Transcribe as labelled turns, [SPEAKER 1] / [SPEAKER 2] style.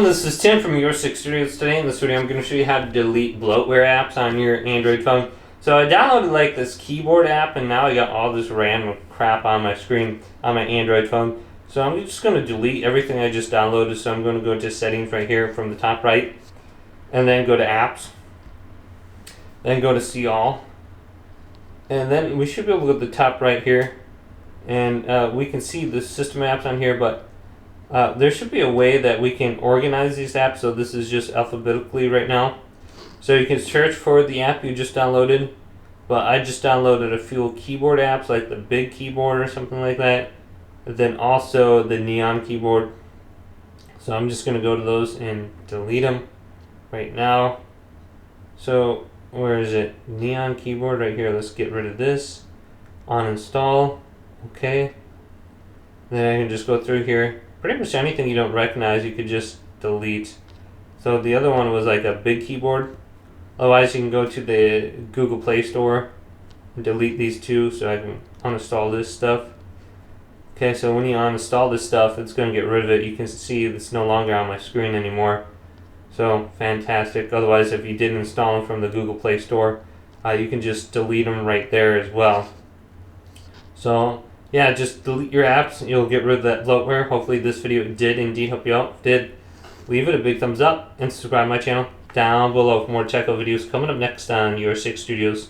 [SPEAKER 1] this is Tim from Your 6 Studios. Today in this video I'm going to show you how to delete bloatware apps on your Android phone. So I downloaded like this keyboard app and now I got all this random crap on my screen on my Android phone. So I'm just going to delete everything I just downloaded. So I'm going to go to settings right here from the top right and then go to apps. Then go to see all. And then we should be able to go to the top right here and we can see the system apps on here, but there should be a way that we can organize these apps. So this is just alphabetically right now. So you can search for the app you just downloaded, but I just downloaded a few keyboard apps like the big keyboard or something like that. And then also the neon keyboard. So I'm just going to go to those and delete them right now. So where is it? Neon keyboard right here. Let's get rid of this. Uninstall. Okay. Then I can just go through here. Pretty much anything you don't recognize you could just delete. So the other one was like a big keyboard. Otherwise you can go to the Google Play Store and delete these two, so I can uninstall this stuff. Okay, so when you uninstall this stuff, it's going to get rid of it. You can see it's no longer on my screen anymore. So fantastic. Otherwise, if you did install them from the Google Play Store, you can just delete them right there as well. So yeah, just delete your apps. You'll get rid of that bloatware. Hopefully this video did indeed help you out. If it did, leave it a big thumbs up and subscribe to my channel down below for more tech videos coming up next on Your 6 Studios.